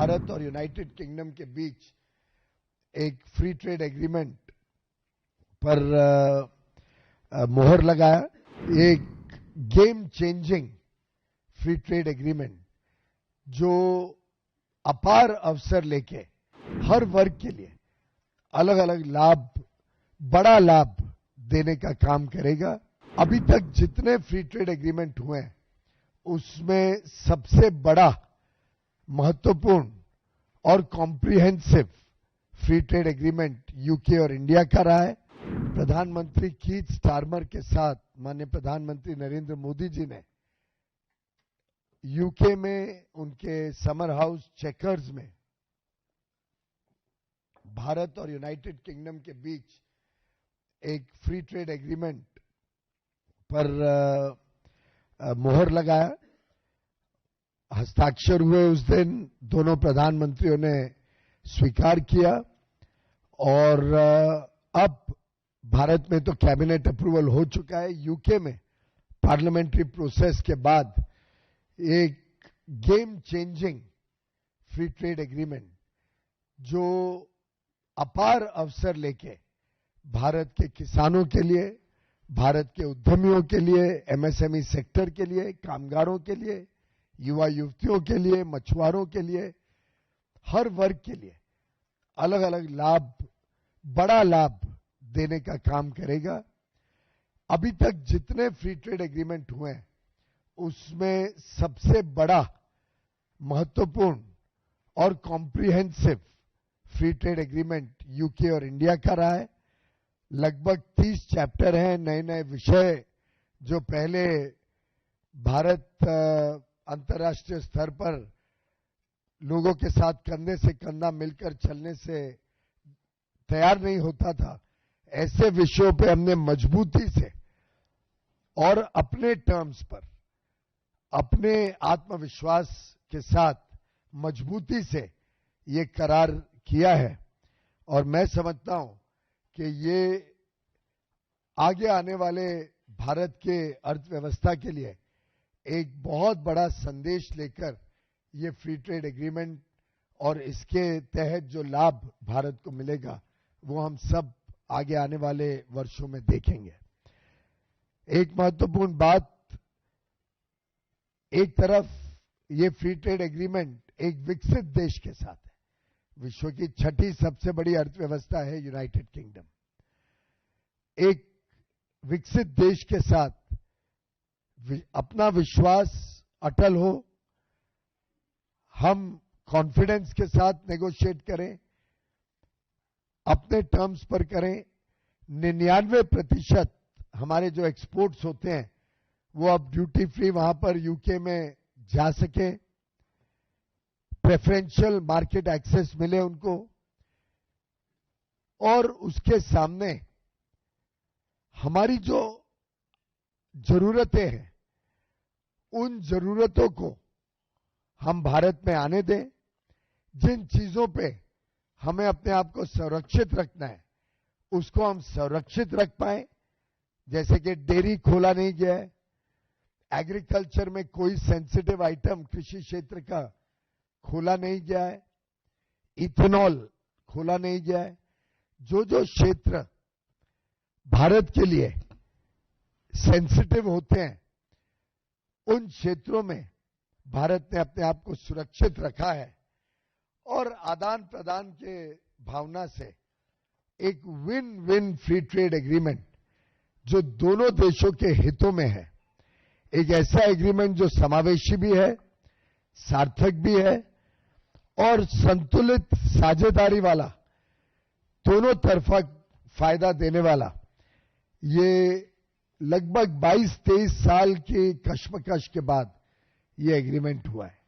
भारत और United kingdom के बीच एक फ्री ट्रेड एग्रीमेंट पर मोहर लगाया। एक game changing free trade agreement जो अपार अवसर लेके हर वर्ग के लिए अलग अलग लाभ, बड़ा लाभ देने का काम करेगा। अभी तक जितने फ्री ट्रेड एग्रीमेंट हुए हैं उसमें सबसे बड़ा, महत्वपूर्ण और comprehensive free trade agreement UK और इंडिया का रहा है। प्रधानमंत्री कीथ स्टारमर के साथ माननीय प्रधानमंत्री नरेंद्र मोदी जी ने यूके में उनके समर हाउस चेकर्स में भारत और यूनाइटेड किंगडम के बीच एक फ्री ट्रेड एग्रीमेंट पर मोहर लगाया। हस्ताक्षर हुए उस दिन, दोनों प्रधानमंत्रियों ने स्वीकार किया और अब भारत में तो कैबिनेट अप्रूवल हो चुका है। यूके में पार्लियामेंट्री प्रोसेस के बाद एक game changing free trade agreement जो अपार अवसर लेके भारत के किसानों के लिए, भारत के उद्यमियों के लिए, एमएसएमई सेक्टर के लिए, कामगारों के लिए, युवा युवतियों के लिए, मछुआरों के लिए, हर वर्ग के लिए अलग अलग लाभ, बड़ा लाभ देने का काम करेगा। अभी तक जितने फ्री ट्रेड एग्रीमेंट हुए हैं उसमें सबसे बड़ा, महत्वपूर्ण और comprehensive free trade agreement UK और इंडिया का रहा है। लगभग 30 चैप्टर हैं, नए नए विषय जो पहले भारत अंतर्राष्ट्रीय स्तर पर लोगों के साथ कंधे से कंधा मिलकर चलने से तैयार नहीं होता था, ऐसे विषयों पे हमने मजबूती से और अपने टर्म्स पर, अपने आत्मविश्वास के साथ मजबूती से ये करार किया है। और मैं समझता हूं कि ये आगे आने वाले भारत के अर्थव्यवस्था के लिए एक बहुत बड़ा संदेश लेकर ये फ्री ट्रेड एग्रीमेंट और इसके तहत जो लाभ भारत को मिलेगा वो हम सब आगे आने वाले वर्षों में देखेंगे। एक महत्वपूर्ण बात, एक तरफ ये फ्री ट्रेड एग्रीमेंट एक विकसित देश के साथ है। विश्व की 6ठी सबसे बड़ी अर्थव्यवस्था है यूनाइटेड किंगडम। एक विकसित देश के साथ अपना विश्वास अटल हो, हम कॉन्फिडेंस के साथ नेगोशिएट करें, अपने टर्म्स पर करें। 99% हमारे जो एक्सपोर्ट्स होते हैं वो अब ड्यूटी फ्री वहां पर यूके में जा सके, प्रेफरेंशियल मार्केट एक्सेस मिले उनको, और उसके सामने हमारी जो जरूरतें हैं उन जरूरतों को हम भारत में आने दें। जिन चीजों पे हमें अपने आप को संरक्षित रखना है उसको हम संरक्षित रख पाए, जैसे कि डेयरी खोला नहीं गया है, एग्रीकल्चर में कोई सेंसिटिव आइटम कृषि क्षेत्र का खोला नहीं गया है, इथेनॉल खोला नहीं गया है। जो जो क्षेत्र भारत के लिए सेंसिटिव होते हैं उन क्षेत्रों में भारत ने अपने आप को सुरक्षित रखा है और आदान प्रदान के भावना से एक win win free trade agreement जो दोनों देशों के हितों में है, एक ऐसा एग्रीमेंट जो समावेशी भी है, सार्थक भी है और संतुलित साझेदारी वाला, दोनों तरफा फायदा देने वाला। ये लगभग 22-23 साल की कश्मकश के बाद ये एग्रीमेंट हुआ है।